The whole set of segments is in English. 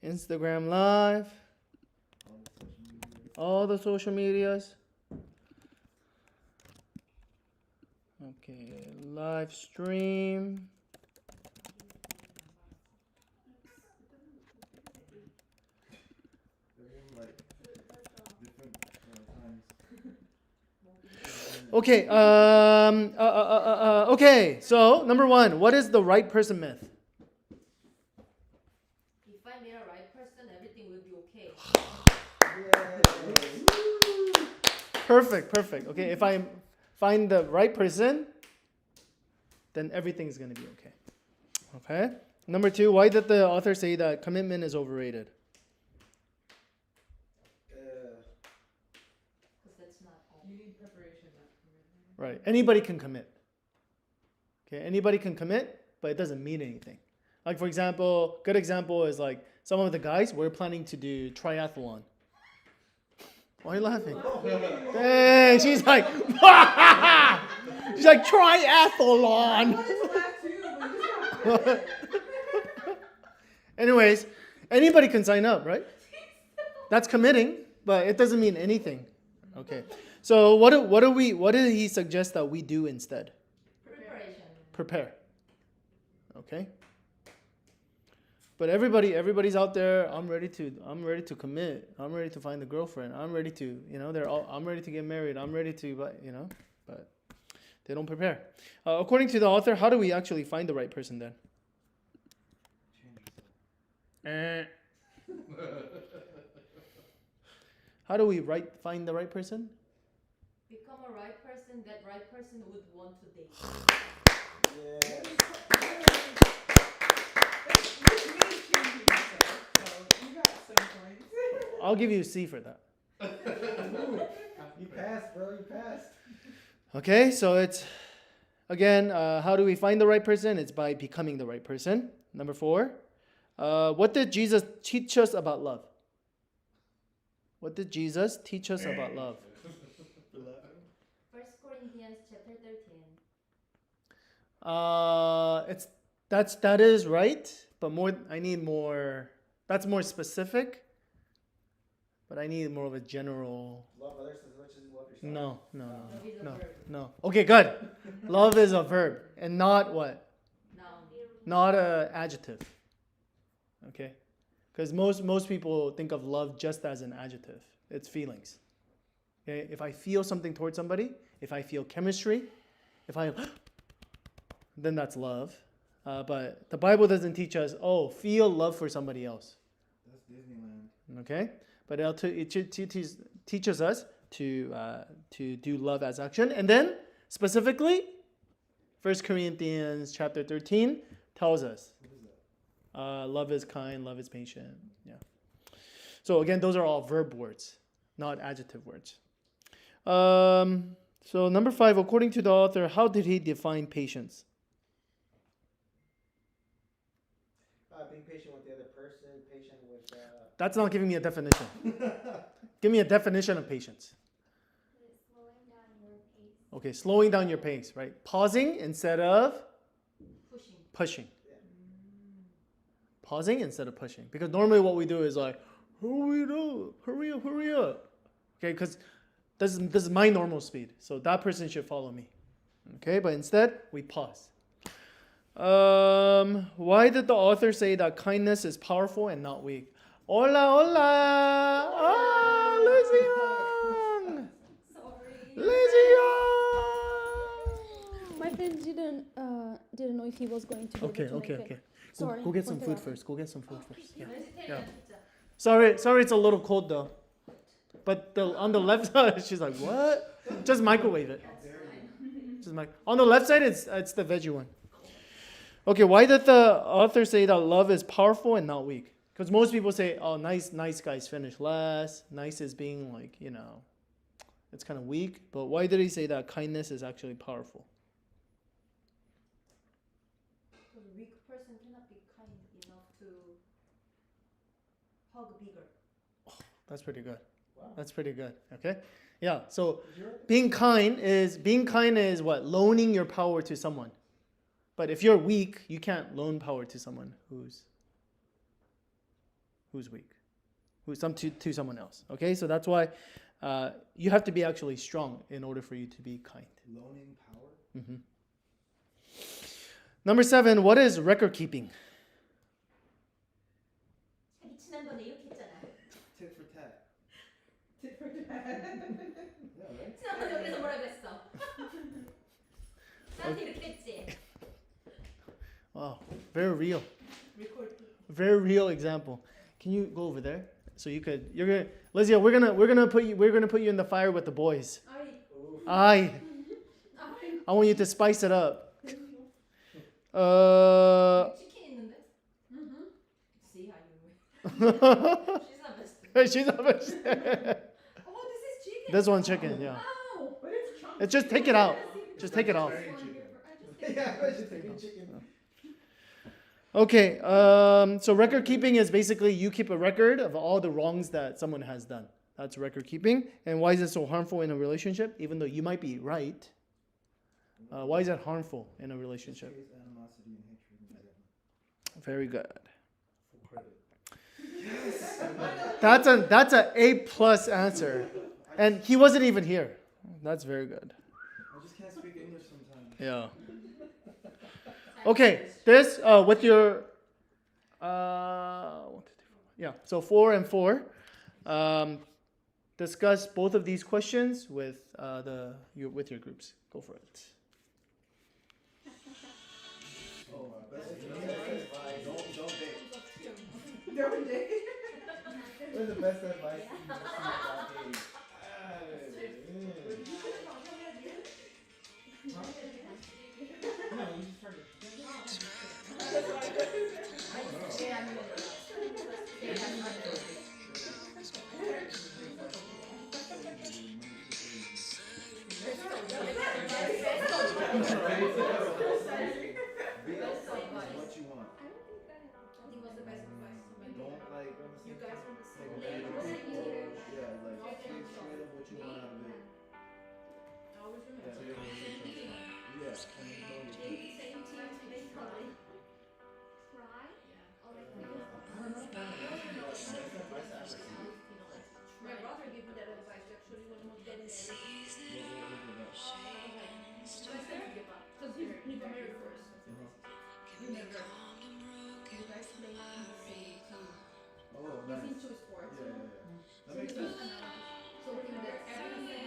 Instagram Live. All the social medias. Okay, live stream. Okay. Okay. So number one, what is the right person myth? If I meet a right person, everything will be okay. Perfect. Okay, if I find the right person, then everything's going to be okay. Okay? Number two, why did the author say that commitment is overrated? Because that's not all. You need preparation, not commitment. Right. Anybody can commit. Okay, anybody can commit, but it doesn't mean anything. Like, for example, good example is like some of the guys, we're planning to do triathlon. Why are you laughing? Dang, she's like, she's like, triathlon. Anyways, anybody can sign up, right? That's committing, but it doesn't mean anything. Okay. So what did he suggest that we do instead? Preparation. Prepare. Okay. But everybody's out there. I'm ready to commit. I'm ready to find a girlfriend. I'm ready to, I'm ready to get married. I'm ready to, but they don't prepare. According to the author, how do we actually find the right person then? How do we find the right person? Become a right person that right person would want to date. I'll give you a C for that. You passed, bro. You passed. Okay, so it's, again, how do we find the right person? It's by becoming the right person. Number 4, what did Jesus teach us about love? What did Jesus teach us about love? 1 Corinthians chapter 13. That is right, but I need more. That's more specific. But I need more of a general. Love others as much as you love yourself. No. Okay, good. Love is a verb and not what? Noun. Not a adjective. Okay, because most people think of love just as an adjective. It's feelings. Okay, if I feel something towards somebody, if I feel chemistry, then that's love. But the Bible doesn't teach us, feel love for somebody else. That's Disneyland. Okay, but it teaches us to do love as action. And then specifically, 1 Corinthians chapter 13 tells us, What is that? love is kind, love is patient. Yeah. So again, those are all verb words, not adjective words. So number 5, according to the author, how did he define patience? Being patient with the other person, patient with... That's not giving me a definition. Give me a definition of patience. Slowing down your pace. Okay, slowing down your pace, right? Pausing instead of pushing. Pausing instead of pushing. Because normally what we do is like, hurry up. Okay, because this is my normal speed. So that person should follow me. Okay, but instead we pause. Why did the author say that kindness is powerful and not weak? Hola. Oh, Lizzie Young. Sorry. Lizzie Young. My friend didn't know if he was going to. Okay. Sorry. Go get some for food interrupting. first. Go get some food first. Yeah. Yeah. Sorry, it's a little cold though. But on the left side, she's like, what? Just microwave it. On the left side, it's the veggie one. Okay, why did the author say that love is powerful and not weak? Because most people say, nice guys finish last. Nice is being like, it's kind of weak. But why did he say that kindness is actually powerful? Because a weak person cannot be kind enough to hug bigger. That's pretty good. Wow. That's pretty good. Okay? Yeah, so being kind is what? Loaning your power to someone. But if you're weak, you can't loan power to someone who's who's weak, to someone else. Okay, so that's why you have to be actually strong in order for you to be kind. Loaning power. Mm-hmm. Number 7, what is record keeping? 지난번에 이렇게 했잖아. Tit for tat. Tit for tat. Yeah, right? 지난번에 여기서 뭐라고 했어? 나한테 이렇게 했지. Wow, very real. Record. Very real example. Can you go over there? So you're gonna Lizzie, we're gonna put you in the fire with the boys. 아이. I want you to spice it up. 치킨 있는데? See how you. She's not best. She's not. Oh, this is chicken. This one's chicken, yeah. Ow, but it's chunky. It's just take it out. Just take it off. Yeah, I was just thinking chicken. Okay, so record keeping is basically you keep a record of all the wrongs that someone has done. That's record keeping. And why is it so harmful in a relationship? Even though you might be right, why is that harmful in a relationship? Animosity and hatred and resentment. Very good. For credit. That's a A+ answer, and he wasn't even here. That's very good. I just can't speak English sometimes. Yeah. Okay, this with your 1, 2, 3, 4. Yeah. So 4 and 4. Discuss both of these questions with with your groups. Go for it. Oh, best advice. Don't date. Don't date. What's the best advice you received about dating? No, you just started. What you want. I think was the best advice. Don't like. You guys are the same. Yeah, like stay straight up what you want out of it. Always Yeah, remember. yeah, and you know your kids. Same team, same color. My brother gave me that advice actually when I was getting married. Because he got married first. You never. You guys play in the same team. Oh, He's nice. into sports. Yeah. That makes So sense. so he that everything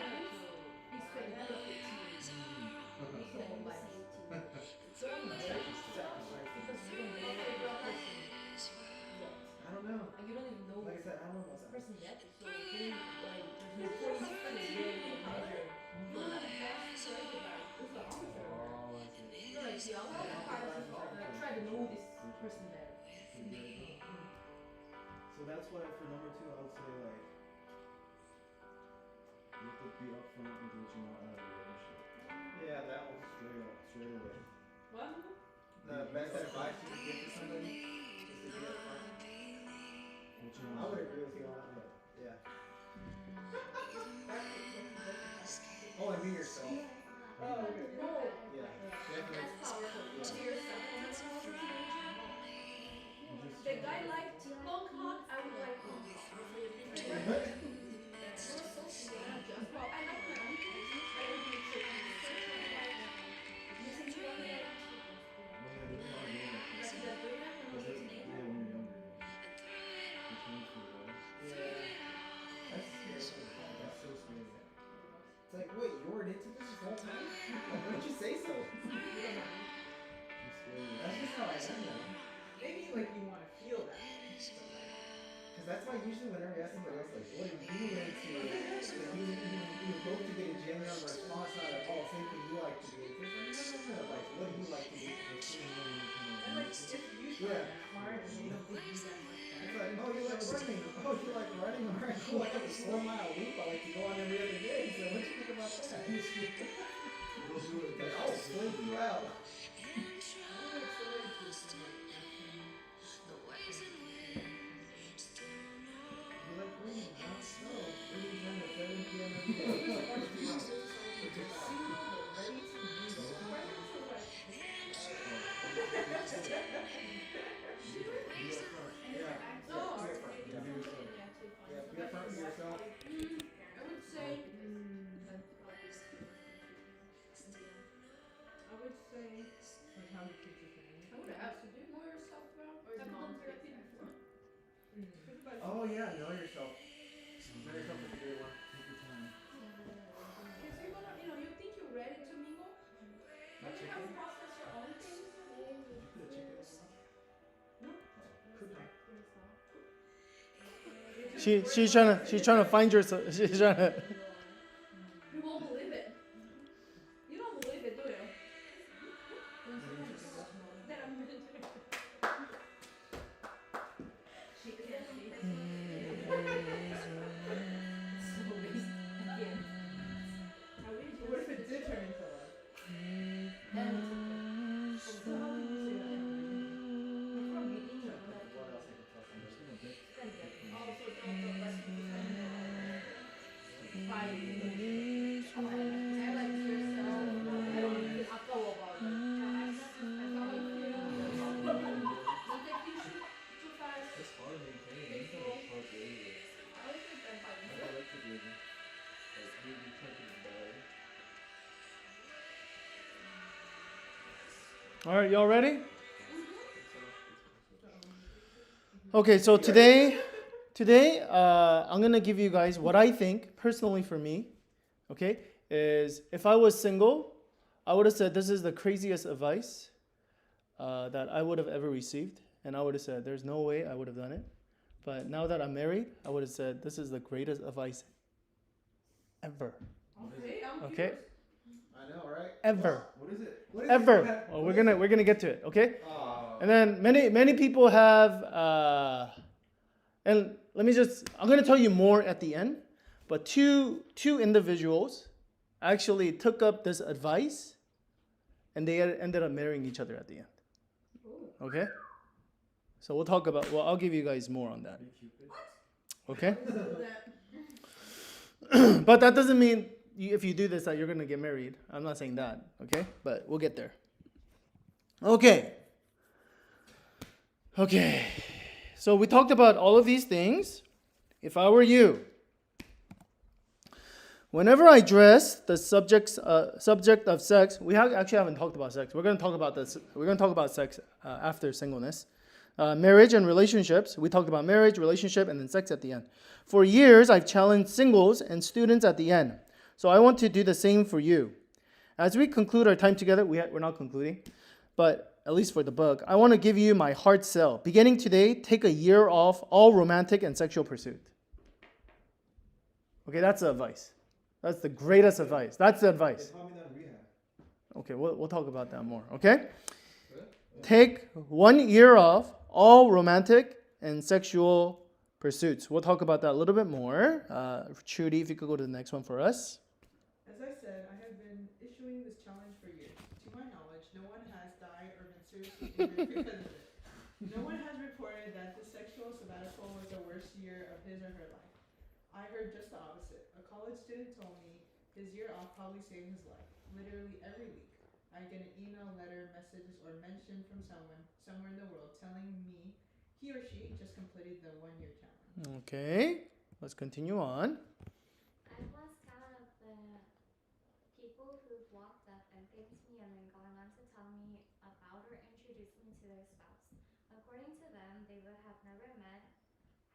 he's playing perfect team. So on the same team. Because you don't know the real person yet. I don't know. And you don't even know Like I this said, I don't know. person yet. So then like there's no point to really measure. You're not a fast right about it. It's the opposite. Oh, I see. So like the other part is try to know this person better. So that's why for number 2, I would say like you have to be upfront with what you want out of a relationship. Yeah, that one. Straight away. What? The best advice you can give to somebody is to be upfront. What you I want. would agree with you on that. Yeah. Oh, and be yourself. Oh, okay. Yeah, definitely. That's powerful. To yourself. The guy liked long hot, I would like long hot. Well, I like my own things. I would make sure I'm listen to other When you're doing it. Like the doing that when I was Yeah, listening. when you're younger. You change for the better. Yeah. That's scary. That's so scary. It's like, wait, you weren't into this whole time? Why didn't you say so? It's scary. That's just how I am now. Maybe like you want to feel that. Because that's why usually whenever you ask somebody else, like, what are you into? Like, you hope to get a genuine response, not at all, same thing you like to do. It's like, no. Like, what do you like to do? And like if you Yeah. hard and you don't think you that much It's like, oh, you like running. Oh, you like running? Alright, cool. I have a 4-mile loop. I like to go on every other day. So what do you think about that? Go do it. Like, I'll flip you out. You like running, huh? No. What are you trying to 7 p.m. every day? No, She's trying to find your. She's trying to. You won't believe it. You don't believe it, do you? That I'm going to. She can't see. What if it did turn into love? So how would you say that? What else I could tell somebody? Also, don't let people spend fighting. 아까워봐. Don't take too fast. It's hard maintaining. It's hard dating. I like it then, I like to do like maybe touching the ball. All right, y'all ready? Okay, so today, I'm gonna give you guys what I think personally for me. Okay, is if I was single, I would have said this is the craziest advice that I would have ever received, and I would have said there's no way I would have done it. But now that I'm married, I would have said this is the greatest advice ever. Okay, I'm Okay, curious. I know, right? ever, What is it? What is ever. it? Well, we're gonna get to it. Okay. Oh. And then many people have, and I'm going to tell you more at the end, but two individuals actually took up this advice and they ended up marrying each other at the end. Okay? So I'll give you guys more on that. Okay? But that doesn't mean if you do this that you're going to get married. I'm not saying that. Okay? But we'll get there. Okay. Okay, so we talked about all of these things. If I were you, whenever I address the subject of sex, we actually haven't talked about sex. We're going to talk about this. We're going to talk about sex after singleness. Marriage and relationships. We talked about marriage, relationship, and then sex at the end. For years, I've challenged singles and students at the end. So I want to do the same for you. As we conclude our time together, we're not concluding, but at least for the book, I want to give you my hard sell. Beginning today, take a year off all romantic and sexual pursuit. Okay, that's the advice. That's the greatest advice. That's the advice. They taught me that in rehab. Okay, we'll talk about that more, okay? Take 1 year off all romantic and sexual pursuits. We'll talk about that a little bit more. Trudy, if you could go to the next one for us. As I said, I have been issuing this challenge for years. To my knowledge, no one has died or been seriously injured because of it. No one has reported that the sexual sabbatical was the worst year of his or her life. I heard just the opposite. A college student told me his year off probably saved his life. Literally every week, I get an email, letter, messages, or mention from someone somewhere in the world telling me he or she just completed the 1 year challenge. Okay, let's continue on. I was kind of the people who've walked up and thanked me and then gone on to tell me about or introduce me to their spouse. According to them, they would have never met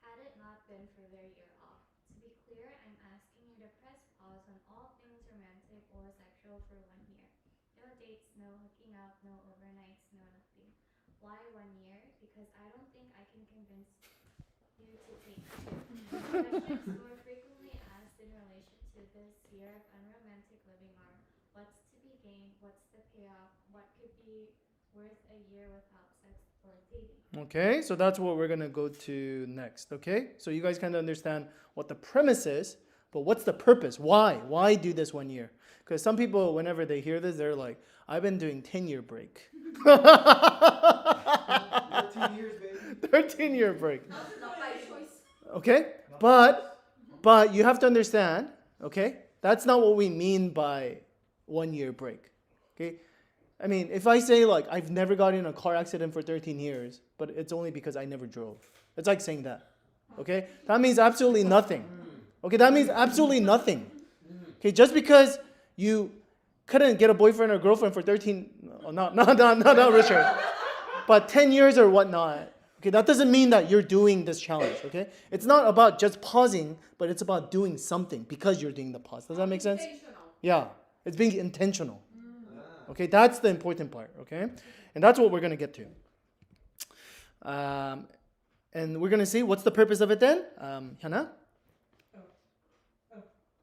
had it not been for their year off. To be clear, I'm asking you to press pause on all things romantic or sexual for 1 year. No dates, no hooking up, no overnights, no nothing. Why 1 year? Because I don't think I can convince you to take 2. Questions more frequently asked in relation to this year of unromantic living are: what's to be gained? What's the payoff? What could be worth a year without sex or dating? Okay, so that's what we're gonna go to next. Okay, so you guys kind of understand what the premise is, but what's the purpose? Why? Why do this 1 year? Because some people, whenever they hear this, they're like, "I've been doing 10-year break." 13 years, baby. 13-year break. Not by choice. Okay, but you have to understand. Okay, that's not what we mean by 1 year break. Okay. I mean, if I say like I've never gotten in a car accident for 13 years, but it's only because I never drove. It's like saying that. Okay? That means absolutely nothing. Okay, that means absolutely nothing. Okay, just because you couldn't get a boyfriend or girlfriend for 13, not Richard, but 10 years or whatnot. Okay, that doesn't mean that you're doing this challenge. Okay, it's not about just pausing, but it's about doing something because you're doing the pause. Does that make sense? Yeah, it's being intentional. Okay, that's the important part, okay? And that's what we're going to get to. And we're gonna see what's the purpose of it then. Hannah?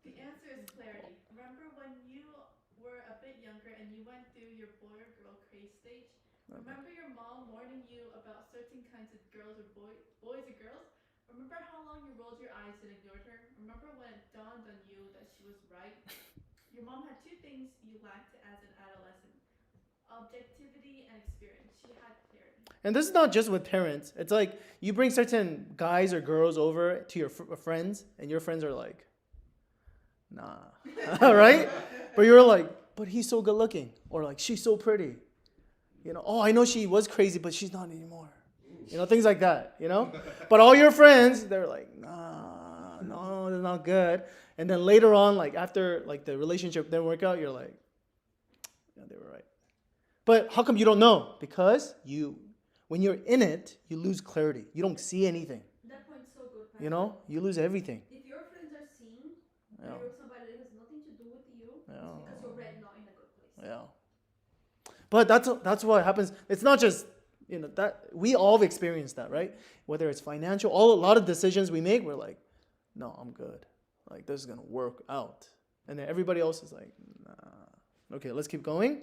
The answer is clarity. Remember when you were a bit younger and you went through your boy or girl craze stage? Remember your mom warning you about certain kinds of girls or boys or girls? Remember how long you rolled your eyes and ignored her? Remember when it dawned on you that she was right? Your mom had two things you lacked as an adolescent: objectivity and experience. She had clarity. And this is not just with parents. It's like you bring certain guys or girls over to your friends, and your friends are like, nah. Right? But you're like, but he's so good looking. Or like, she's so pretty. You know, oh, I know she was crazy, but she's not anymore. You know, things like that, you know? But all your friends, they're like, nah, no, they're not good. And then later on, like after like the relationship didn't work out, you're like, yeah, they were right. But how come you don't know? Because when you're in it, you lose clarity. You don't see anything. That point's so good, Pastor. You know, you lose everything. If your friends are seeing Yeah. that you're with somebody that has nothing to do with you, it's because you're already not in a good place. Yeah. But that's what happens. It's not just, you know, that we all have experienced that, right? Whether it's financial, a lot of decisions we make, we're like, no, I'm good. Like, this is going to work out. And then everybody else is like, nah. Okay, let's keep going.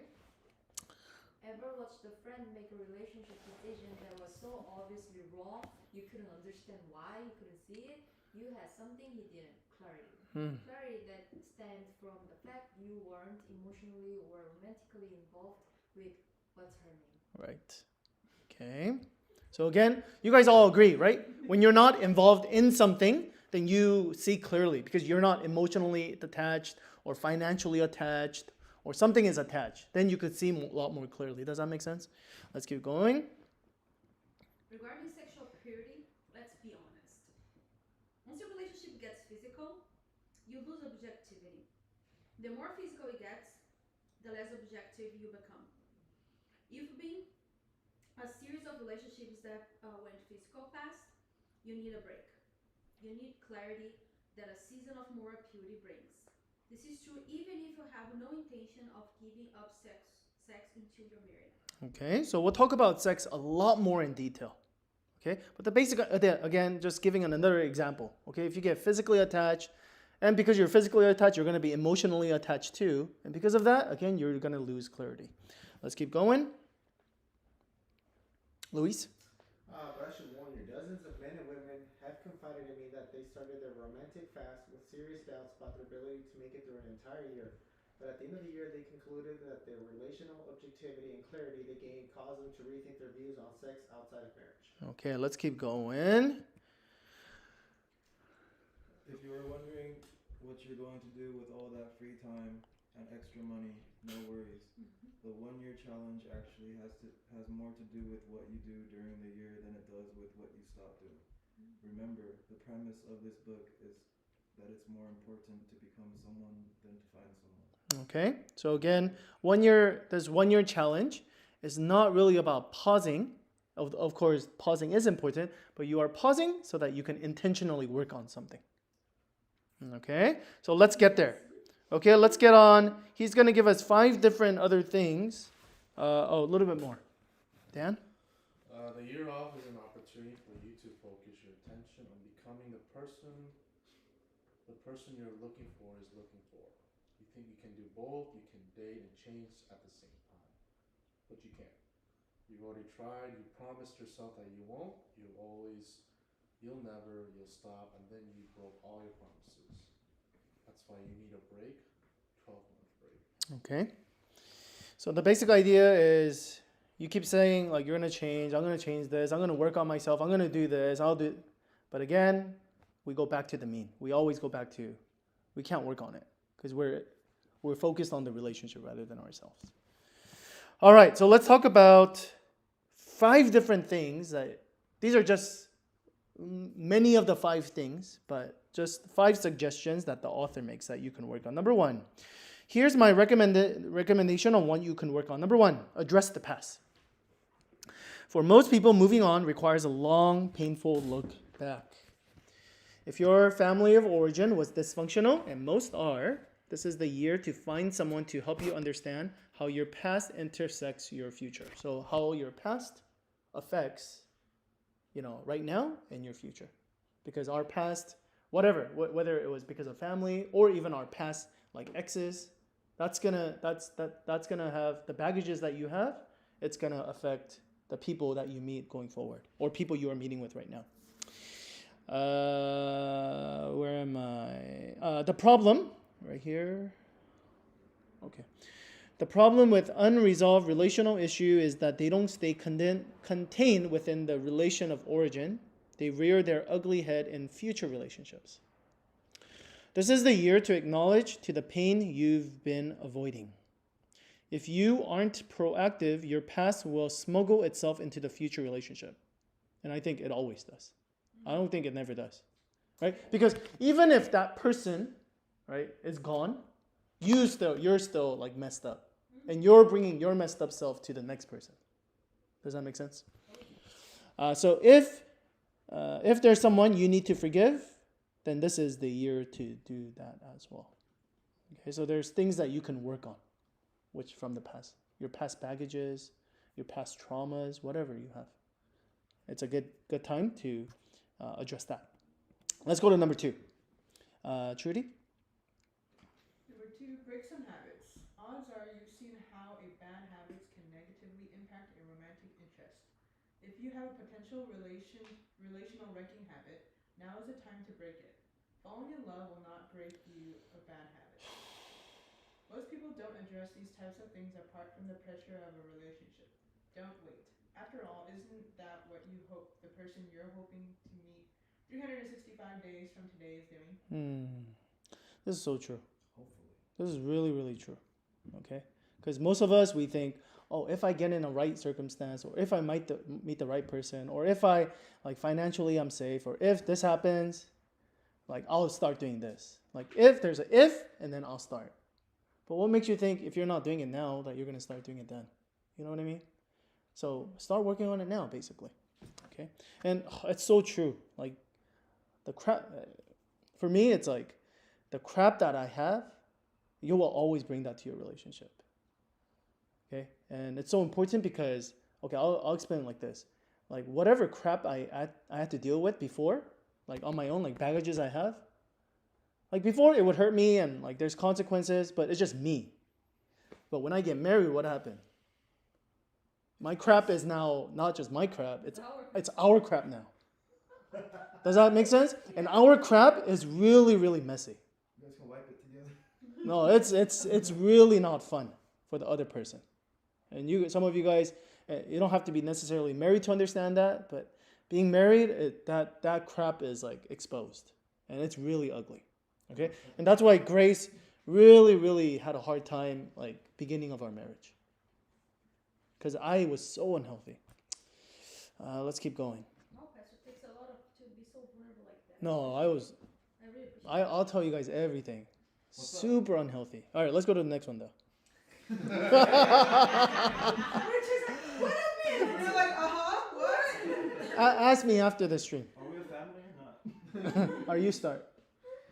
Ever watched a friend make a relationship decision that was so obviously wrong, you couldn't understand why, you couldn't see it? You had something he didn't. Clarity. Clarity that stemmed from the fact you weren't emotionally or romantically involved with what's her name. Right. Okay. So again, you guys all agree, right? When you're not involved in something, then you see clearly because you're not emotionally attached or financially attached or something is attached. Then you could see a lot more clearly. Does that make sense? Let's keep going. Regarding sexual purity, let's be honest. Once your relationship gets physical, you lose objectivity. The more physical it gets, the less objective you become. You've been a series of relationships that went physical fast, you need a break. You need clarity that a season of moral purity brings. This is true even if you have no intention of giving up sex until you're married. Okay, so we'll talk about sex a lot more in detail. Okay, but the basic, again, just giving another example. Okay, if you get physically attached, and because you're physically attached, you're going to be emotionally attached too. And because of that, again, you're going to lose clarity. Let's keep going. Luis? But I should warn you, dozens of men and women have confided in me that they started their romantic fast with serious doubts about their ability to make it through an entire year. But at the end of the year, they concluded that their relational objectivity and clarity they gained caused them to rethink their views on sex outside of marriage. Okay, let's keep going. If you were wondering what you're going to do with all that free time and extra money, no worries. The 1 year challenge actually has more to do with what you do during the year than it does with what you stop doing. Remember, the premise of this book is that it's more important to become someone than to find someone. Okay, so again, this 1 year challenge is not really about pausing. Of course, pausing is important, but you are pausing so that you can intentionally work on something. Okay, so let's get there. Okay, let's get on. He's going to give us 5 different other things. A little bit more. Dan? The year off is an opportunity for you to focus your attention on becoming the person you're looking for is looking for. You think you can do both, you can date and change at the same time. But you can't. You've already tried, you promised yourself that you won't, you'll never, you'll stop, and then you broke all your promises. That's why you need a break, 12-month break. Okay. So the basic idea is you keep saying, like, you're going to change, I'm going to change this, I'm going to work on myself, I'm going to do this, I'll do. But again, we go back to the mean. We always go back to, we can't work on it because we're focused on the relationship rather than ourselves. All right, so let's talk about 5 different things these are just many of the 5 things, but just 5 suggestions that the author makes that you can work on. Number 1, here's my recommendation on what you can work on. Number 1, address the past. For most people, moving on requires a long, painful look back. If your family of origin was dysfunctional, and most are, this is the year to find someone to help you understand how your past intersects your future. So how your past affects right now and your future. Because our past, whatever, whether it was because of family or even our past like exes, that's gonna have the baggages that you have. It's gonna affect the people that you meet going forward or people you are meeting with right now. Where am I? The problem right here. Okay. The problem with unresolved relational issue is that they don't stay contained within the relation of origin. They rear their ugly head in future relationships. This is the year to acknowledge to the pain you've been avoiding. If you aren't proactive, your past will smuggle itself into the future relationship. And I think it always does. I don't think it never does. Right? Because even if that person, right, is gone, you're still like messed up. And you're bringing your messed up self to the next person. Does that make sense? So if there's someone you need to forgive, then this is the year to do that as well. Okay, so there's things that you can work on, which from the past, your past baggages, your past traumas, whatever you have. It's a good time to address that. Let's go to number 2. Trudy? Number 2, break some habits. Odds are you've seen how a bad habits can negatively impact a romantic interest. If you have a potential relational wrecking habit, now is the time to break it. Falling in love will not break you a bad habit. Most people don't address these types of things apart from the pressure of a relationship. Don't wait. After all, isn't that what you hope the person you're hoping to meet 365 days from today is doing? This is so true. Hopefully. This is really, really true. Okay? Because most of us, we think, oh, if I get in a right circumstance, or if I might meet the right person, or if I, like, financially I'm safe, or if this happens, like, I'll start doing this. Like, if there's a if, and then I'll start. But what makes you think if you're not doing it now, that you're going to start doing it then? You know what I mean? So start working on it now, basically. Okay? And it's so true. Like, the crap, for me, it's like, the crap that I have, you will always bring that to your relationship. Okay? And it's so important because, okay, I'll explain it like this. Like, whatever crap I had to deal with before, like on my own, like baggages I have, like before it would hurt me and like there's consequences, but it's just me. But when I get married, what happened? My crap is now not just my crap, it's our crap now. Does that make sense? And our crap is really, really messy. You guys can wipe it together. No, it's really not fun for the other person. And some of you guys, you don't have to be necessarily married to understand that, but being married, that crap is like exposed, and it's really ugly. Okay, and that's why Grace really, really had a hard time like beginning of our marriage, because I was so unhealthy. Let's keep going. No, Pastor, it takes a lot to be so vulnerable like that. No, I really appreciate I'll tell you guys everything. Super unhealthy. All right, let's go to the next one though. We're like, what? Ask me after the stream. Are we a family or not? Or you start.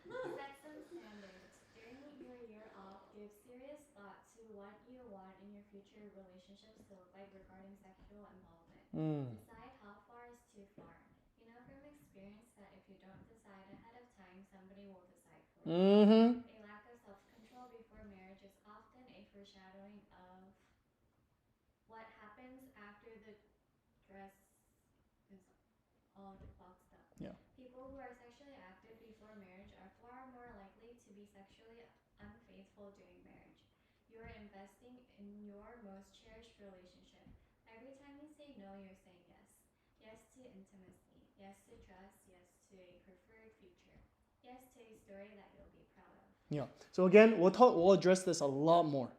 Set some standards. During your year off, give serious thought to what you want in your future relationships to look like regarding sexual involvement. Decide how far is too far. You know from experience that if you don't decide ahead of time, somebody will decide for you. A lack of self-control before marriage is often a foreshadowing of what happens after the dress is all boxed up. Yeah. People who are sexually active before marriage are far more likely to be sexually unfaithful during marriage. You are investing in your most cherished relationship. Every time you say no, you're saying yes. Yes to intimacy. Yes to trust. Yes to a preferred future. Yes to a story that you'll be proud of. Yeah. So again, we'll address this a lot more.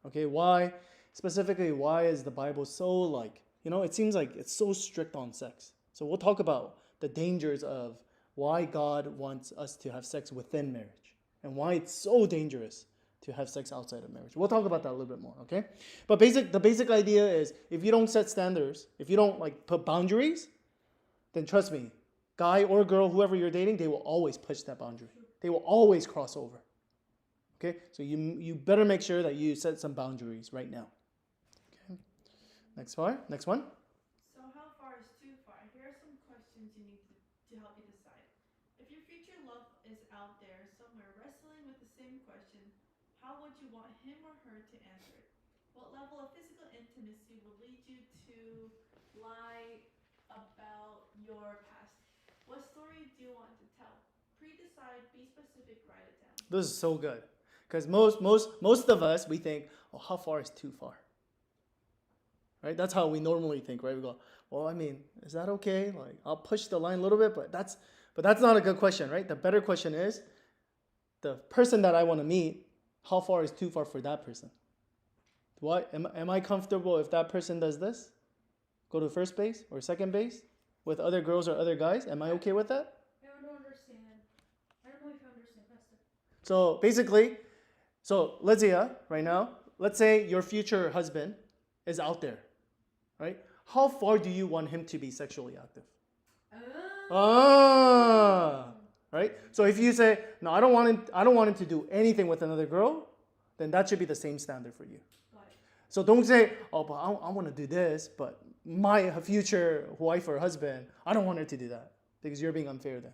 Okay, why? Specifically, why is the Bible so like, it seems like it's so strict on sex. So we'll talk about the dangers of why God wants us to have sex within marriage and why it's so dangerous to have sex outside of marriage. We'll talk about that a little bit more, okay? But the basic idea is if you don't set standards, if you don't like put boundaries, then trust me, guy or girl, whoever you're dating, they will always push that boundary. They will always cross over. Okay? So you better make sure that you set some boundaries right now. Okay. Next one. So how far is too far? here are some questions you need to help you decide. If your future love is out there somewhere wrestling with the same question, how would you want him or her to answer it? What level of physical intimacy will lead you to lie about your past? What story do you want to tell? Pre-decide, be specific, write it down. This is so good. Because most of us, we think, oh, how far is too far? Right? That's how we normally think, right? We go, well, I mean, is that okay? Like, I'll push the line a little bit, but that's not a good question, right? The better question is, the person that I want to meet, how far is too far for that person? Am I comfortable if that person does this? Go to first base or second base with other girls or other guys? Am I okay with that? I don't understand. I don't know if you understand, Pastor. So basically, let's say right now, let's say your future husband is out there, right? How far do you want him to be sexually active? Right? So if you say, no, I don't want him to do anything with another girl, then that should be the same standard for you. Got it. So don't say, oh, but I want to do this, but my future wife or husband, I don't want her to do that, because you're being unfair then.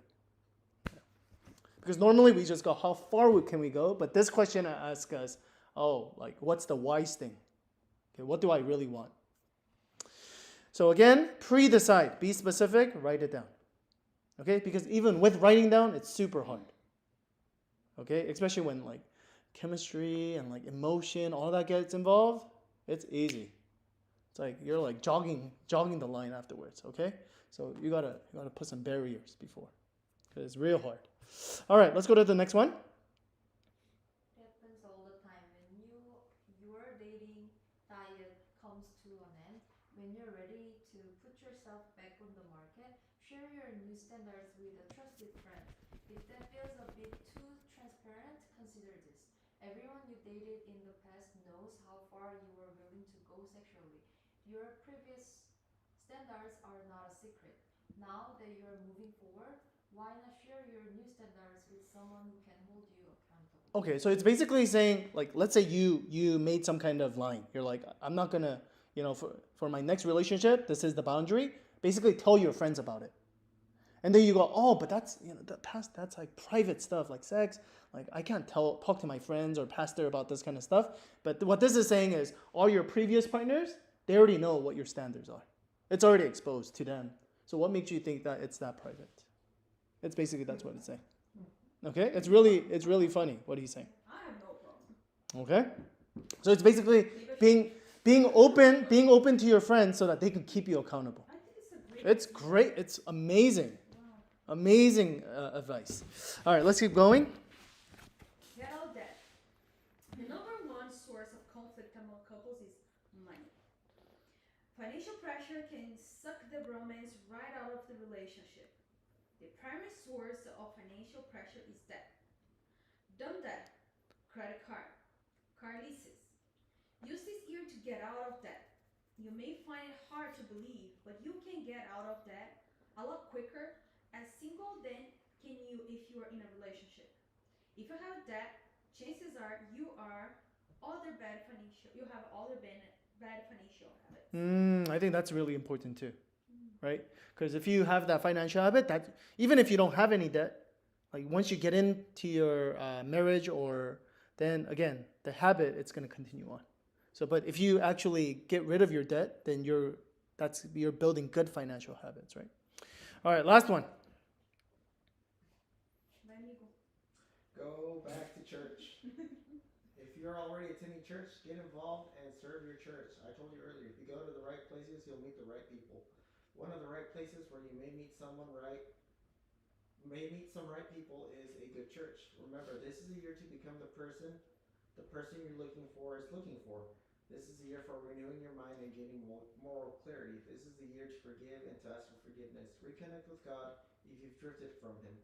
Because normally we just go, how far can we go? But this question asks us, like, what's the wise thing? Okay, what do I really want? So again, pre-decide, be specific, write it down. Okay, because even with writing down, it's super hard. Okay, especially when like chemistry and like emotion, all that gets involved, it's easy. It's like you're like jogging the line afterwards. Okay, so you gotta put some barriers before, because it's real hard. All right, let's go to the next one. It happens all the time when your dating diet comes to an end. When you're ready to put yourself back on the market, share your new standards with a trusted friend. If that feels a bit too transparent, consider this. Everyone you dated in the past knows how far you were willing to go sexually. Your previous standards are not a secret. Now that you're moving forward, why not share your new standards with someone who can hold you accountable? Okay, so it's basically saying, like, let's say you made some kind of line. You're like, I'm not gonna, for my next relationship, this is the boundary. Basically, tell your friends about it. And then you go, oh, but that's, that's like private stuff, like sex. Like, I can't talk to my friends or pastor about this kind of stuff. But what this is saying is, all your previous partners, they already know what your standards are. It's already exposed to them. So what makes you think that it's that private? It's basically, that's what it's saying. Okay? It's really funny what he's saying. I have no problem. Okay? So it's basically being open to your friends so that they can keep you accountable. I think It's great. It's amazing. Wow. Amazing advice. All right, let's keep going. Get out debt. The number one source of conflict among couples is money. Financial pressure can suck the romance right out of the relationship. The primary source of financial pressure is debt. Dumb debt, credit card, car leases. Use this year to get out of debt. You may find it hard to believe, but you can get out of debt a lot quicker as single than can you if you are in a relationship. If you have debt, chances are you have other bad financial habits. I think that's really important too, right? Because if you have that financial habit, that even if you don't have any debt, like once you get into your marriage, or then again the habit, it's going to continue on. So, but if you actually get rid of your debt, then you're building good financial habits, right? All right, last one. Go back to church. If you're already attending church, get involved and serve your church. I told you earlier, if you go to the right places, you'll meet the right people. One of the right places where you may meet some right people is a good church. Remember, this is a year to become the person you're looking for is looking for. This is a year for renewing your mind and gaining moral clarity. This is the year to forgive and to ask for forgiveness. Reconnect with God if you've drifted from Him.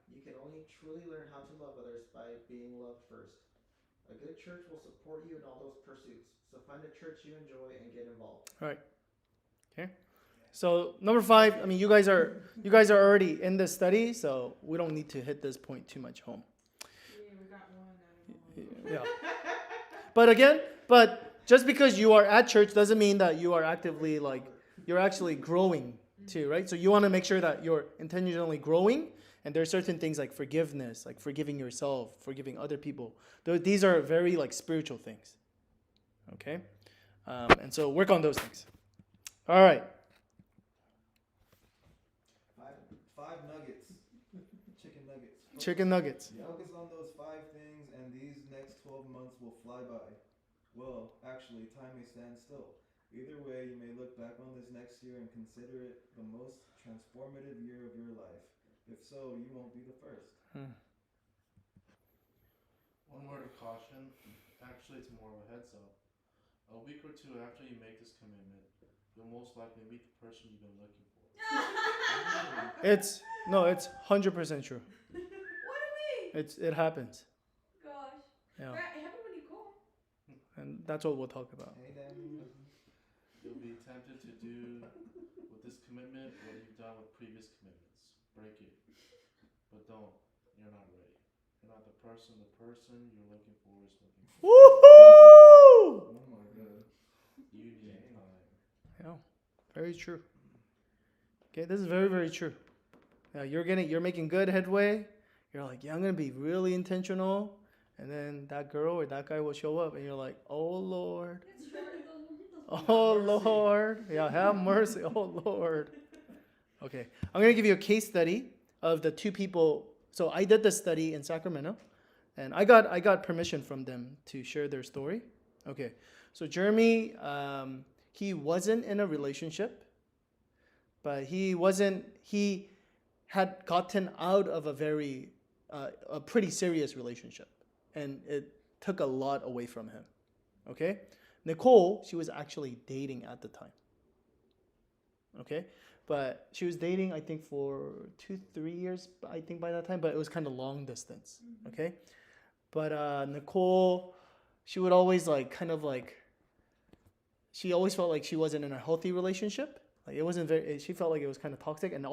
You can only truly learn how to love others by being loved first. A good church will support you in all those pursuits. So find a church you enjoy and get involved. All right. Okay. So number 5. I mean, you guys are already in this study, so we don't need to hit this point too much home. Yeah, we got one out of Yeah. But just because you are at church doesn't mean that you are actively you're actually growing too, right? So you want to make sure that you're intentionally growing, and there are certain things like forgiveness, like forgiving yourself, forgiving other people. These are very like spiritual things. Okay, and so work on those things. All right. Five nuggets. Chicken nuggets. Chicken nuggets. Focus on those 5 things, and these next 12 months will fly by. Well, actually, time may stand still. Either way, you may look back on this next year and consider it the most transformative year of your life. If so, you won't be the first. One word of caution. Actually, it's more of a heads up. A week or two after you make this commitment, you'll most likely meet the person you've been looking for. It's 100% true. What do you mean? It happens. Gosh. Yeah, It happened when you call. and that's what we'll talk about. Hey, Danny. You'll be tempted to do with this commitment what you've done with previous commitments. Break it. But don't. You're not ready. You're not the person you're looking for is looking for. Woohoo! Oh my god. You need time. Yeah, very true. Okay, this is very, very true. Yeah, you're making good headway. You're like, yeah, I'm gonna be really intentional, and then that girl or that guy will show up, and you're like, oh Lord, It's short. oh Lord, yeah, have mercy, oh Lord. Okay, I'm gonna give you a case study of the two people. So I did this study in Sacramento, and I got permission from them to share their story. Okay, so Jeremy, he wasn't in a relationship, but he had gotten out of a pretty serious relationship, and it took a lot away from him. Okay, Nicole, she was actually dating at the time. Okay, but she was dating, I think, for 2-3 years, I think, by that time, but it was kind of long distance. Okay, but Nicole, she would always she always felt like she wasn't in a healthy relationship. Like it wasn't very. She felt like it was kind of toxic, and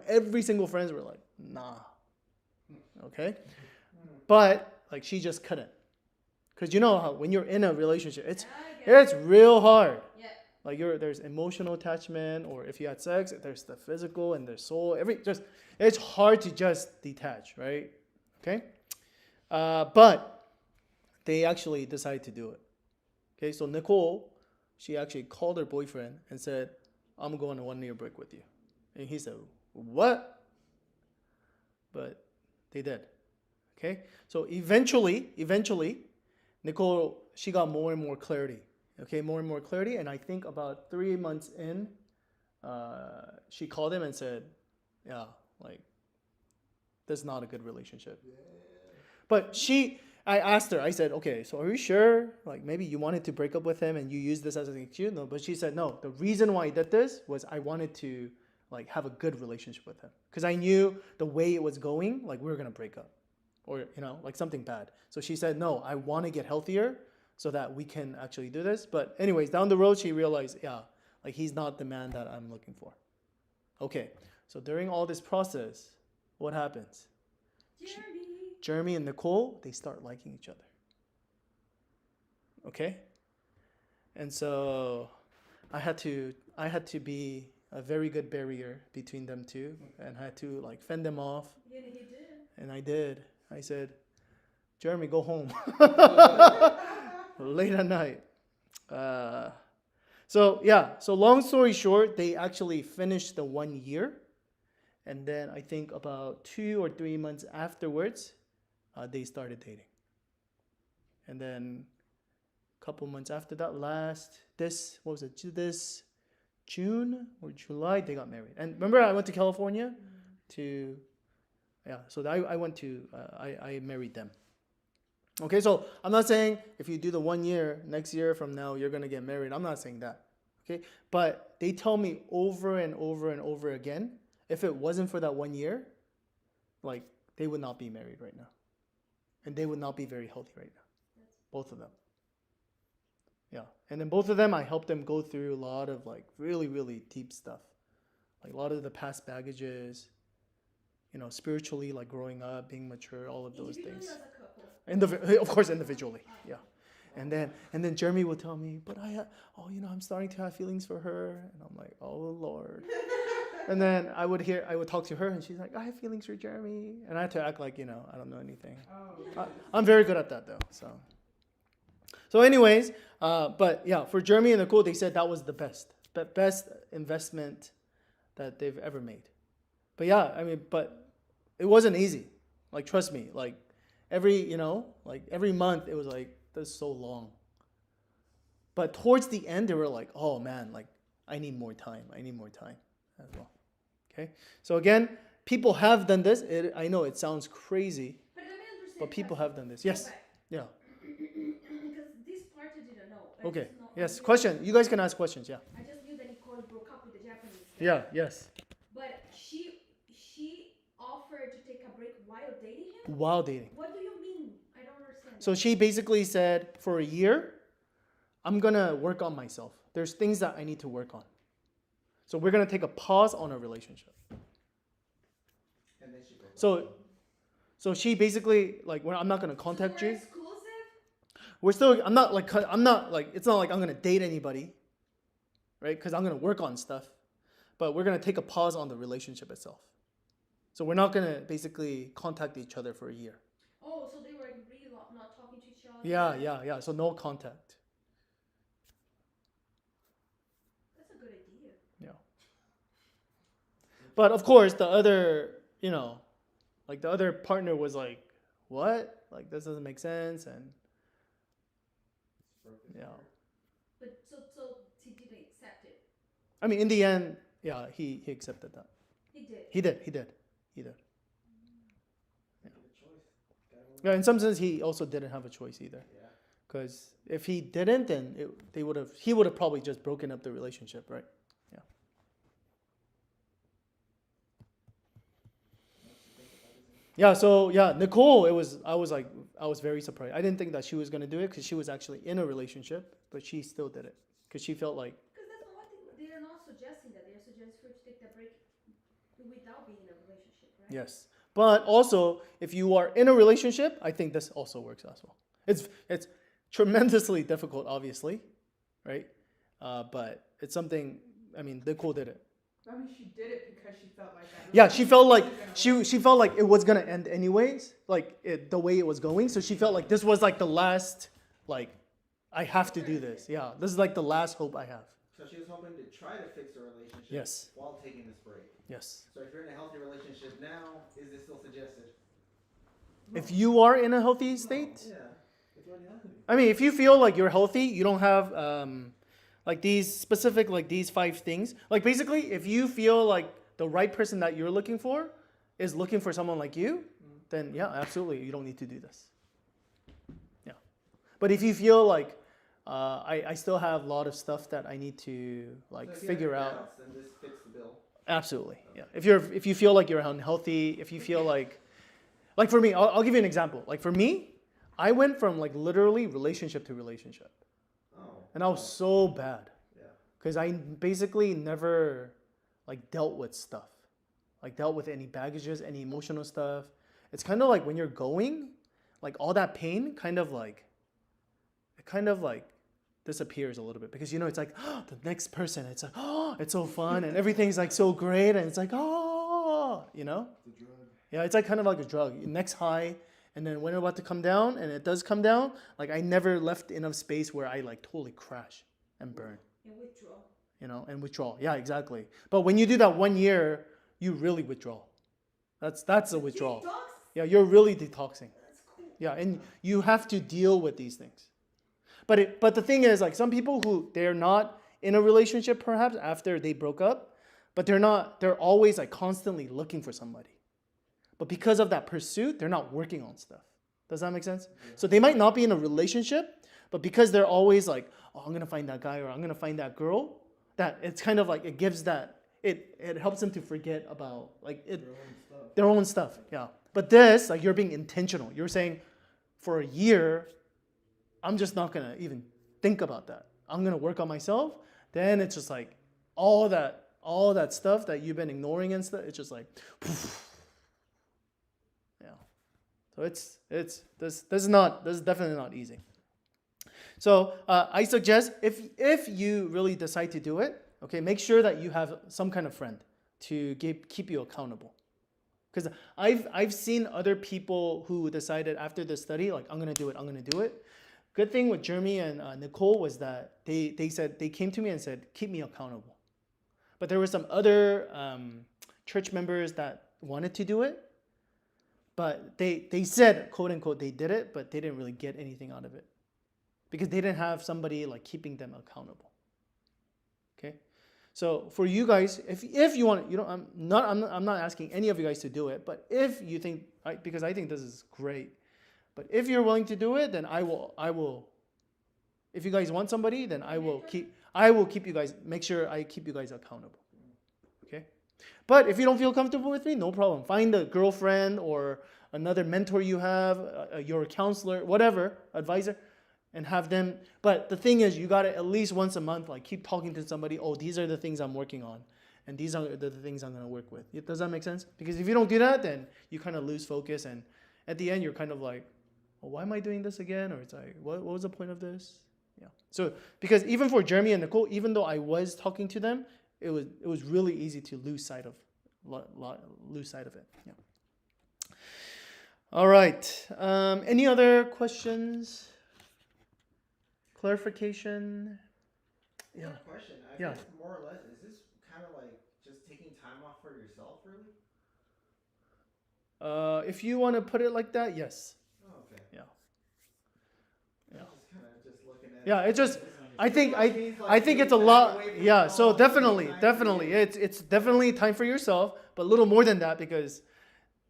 every single friends were like, nah. Okay, but like she just couldn't, because you know how when you're in a relationship, it's real hard. Yeah. Like there's emotional attachment, or if you had sex, there's the physical and there's soul. It's hard to just detach, right? Okay, but they actually decided to do it. Okay, so Nicole, she actually called her boyfriend and said, I'm going on a 1-year break with you. And he said, what? But they did. Okay, so eventually, Nicole, she got more and more clarity. Okay, more and more clarity. And I think about 3 months in, she called him and said, yeah, like, this is not a good relationship. Yeah. But I asked her, I said, okay, so are you sure? Like, maybe you wanted to break up with him and you used this as an excuse? No, but she said, no, the reason why I did this was I wanted to, like, have a good relationship with him. Because I knew the way it was going, like, we were going to break up. Or, like something bad. So she said, no, I want to get healthier so that we can actually do this. But anyways, down the road, she realized, yeah, like, he's not the man that I'm looking for. Okay, so during all this process, what happens? Jeremy and Nicole, they start liking each other. Okay? And so I had to be a very good barrier between them two, and I had to like fend them off. Yeah, he did. And I did. I said, Jeremy, go home. Late at night. So long story short, they actually finished the 1 year. And then I think about 2 or 3 months afterwards, they started dating. And then a couple months after that, this June or July, they got married. And remember, I went to California I married them. Okay, so I'm not saying if you do the 1 year, next year from now, you're going to get married. I'm not saying that. Okay, but they tell me over and over and over again, if it wasn't for that 1 year, like, they would not be married right now. And they would not be very healthy right now. Both of them. Yeah. And then both of them, I helped them go through a lot of like really, really deep stuff. Like a lot of the past baggages, spiritually, like growing up, being mature, all of those things. As a couple. Of course, individually. Yeah. And then Jeremy would tell me, but I'm starting to have feelings for her. And I'm like, oh Lord. And then I would talk to her and she's like, I have feelings for Jeremy. And I had to act like, I don't know anything. I'm very good at that though. So anyways, but yeah, for Jeremy and Nicole, they said that was the best investment that they've ever made. But yeah, I mean, but it wasn't easy. Like, trust me, like every month it was like, this is so long. But towards the end, they were like, oh man, like I need more time as well. Okay. So again, people have done this. I know it sounds crazy, But let me understand. but people have done this. Yes. Yeah. Because this part I didn't know. I Okay. just know- I Yes. knew- Question. You guys can ask questions. Yeah. I just knew that Nicole broke up with the Japanese guy. Yeah. Yes. But she offered to take a break while dating him? While dating. What do you mean? I don't understand. So she basically said, for a year, I'm gonna work on myself. There's things that I need to work on. So we're gonna take a pause on our relationship. And then she broke up. So she basically like, I'm not gonna contact so we're you. exclusive? I'm not like it's not like I'm gonna date anybody, right? Because I'm gonna work on stuff, but we're gonna take a pause on the relationship itself. So we're not gonna basically contact each other for a year. Oh, so they were really not talking to each other? Yeah. So no contact. That's a good idea. Yeah. But of course, the other, like the other partner was like, what? Like, this doesn't make sense. And yeah. But so he didn't accept it. I mean, in the end, yeah, he accepted that. He did. He did. Make it a choice. Gotta move Yeah, in some sense, he also didn't have a choice either. Yeah. Because if he didn't, then he would have probably just broken up the relationship, right? Yeah. Yeah. So yeah, Nicole, I was very surprised. I didn't think that she was gonna do it because she was actually in a relationship, but she still did it because she felt like. Because that's one thing. They're not suggesting that. They're suggesting for you to take that break without being in a relationship, right? Yes. But also, if you are in a relationship, I think this also works as well. It's tremendously difficult, obviously, right? But it's something. I mean, Nicole did it. I mean, she did it because she felt like that. Yeah, she felt like She she felt like it was gonna end anyways, like the way it was going. So she felt like this was like the last, like, I have to do this. Yeah, this is like the last hope I have. So she was hoping to try to fix a relationship Yes. while taking this break. Yes. So if you're in a healthy relationship now, is this still suggested? If you are in a healthy state, Yeah. If you're unhealthy. I mean, if you feel like you're healthy, you don't have like these specific, like these 5 things. Like basically, if you feel like the right person that you're looking for is looking for someone like you, then yeah, absolutely, you don't need to do this. Yeah. But if you feel like I still have a lot of stuff that I need to like So if you figure have out. doubts, then this fits the bill. Absolutely, yeah. If you feel like you're unhealthy, if you feel like for me, I'll give you an example. Like for me, I went from like literally relationship to relationship, and I was so bad Yeah. because I basically never like dealt with stuff, like dealt with any baggages, any emotional stuff. It's kind of like when you're going, like all that pain kind of like disappears a little bit because it's like the next person, it's like it's so fun and everything's like so great and it's like The drug. yeah, it's like kind of like a drug. Next high, and then when it's about to come down, and it does come down, like I never left enough space where I like totally crash and burn, And withdraw. and withdraw. Yeah, exactly. But when you do that 1 year, you really withdraw. That's a withdrawal. Detox? Yeah, you're really detoxing. That's cool. Yeah, and you have to deal with these things. But the thing is, like some people who they're not in a relationship perhaps after they broke up, but they're always like constantly looking for somebody. But because of that pursuit, they're not working on stuff. Does that make sense? Yeah. So they might not be in a relationship, but because they're always like, oh, I'm gonna find that guy or I'm gonna find that girl, that it's kind of like it gives that it helps them to forget about like their own stuff. Yeah. But this, like you're being intentional. You're saying for a year, I'm just not gonna even think about that. I'm gonna work on myself. Then it's just like all that stuff that you've been ignoring and stuff. It's just like, yeah. So this is definitely not easy. So I suggest if you really decide to do it, okay, make sure that you have some kind of friend to keep you accountable. Because I've seen other people who decided after the study, like, I'm gonna do it. Good thing with Jeremy and Nicole was that they said, they came to me and said, keep me accountable. But there were some other church members that wanted to do it, but they said, quote unquote, they did it, but they didn't really get anything out of it because they didn't have somebody like keeping them accountable. Okay, so for you guys, if you want, I'm not asking any of you guys to do it, but if you think, because I think this is great, but if you're willing to do it, then I will. If you guys want somebody, then I will keep you guys. Make sure I keep you guys accountable. Okay, but if you don't feel comfortable with me, no problem. Find a girlfriend or another mentor you have, your counselor, whatever, advisor, and have them. But the thing is, you got to at least once a month, like, keep talking to somebody. Oh, these are the things I'm working on, and these are the things I'm going to work with. Does that make sense? Because if you don't do that, then you kind of lose focus, and at the end, you're kind of like, oh, why am I doing this again? Or it's like, what was the point of this? Yeah. So because even for Jeremy and Nicole, even though I was talking to them, it was really easy to lose sight of it. Yeah. All right. Any other questions? Clarification? Yeah. Question. I Yeah. guess more or less, is this kind of like just taking time off for yourself, really? If you want to put it like that, yes. Oh, okay. Yeah. Yeah. Just kind of just looking at. Yeah. It just. I think Like, it's a back lot. away from Yeah. all So the definitely. time for you. It's definitely time for yourself, but a little more than that, because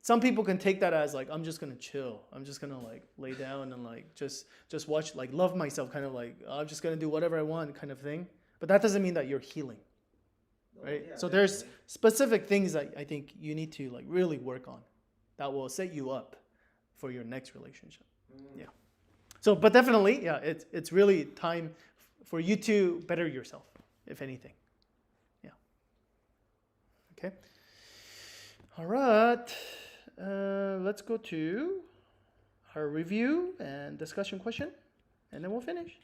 some people can take that as like, I'm just gonna chill. I'm just gonna like lay down and like just watch, like, love myself, kind of like, I'm just gonna do whatever I want, kind of thing. But that doesn't mean that you're healing, right? Yeah, So there's definitely. specific things that I think you need to like really work on that will set you up for your next relationship. Yeah. So, but definitely, yeah, it's really time for you to better yourself, if anything. Yeah. Okay. All right. Let's go to our review and discussion question, and then we'll finish.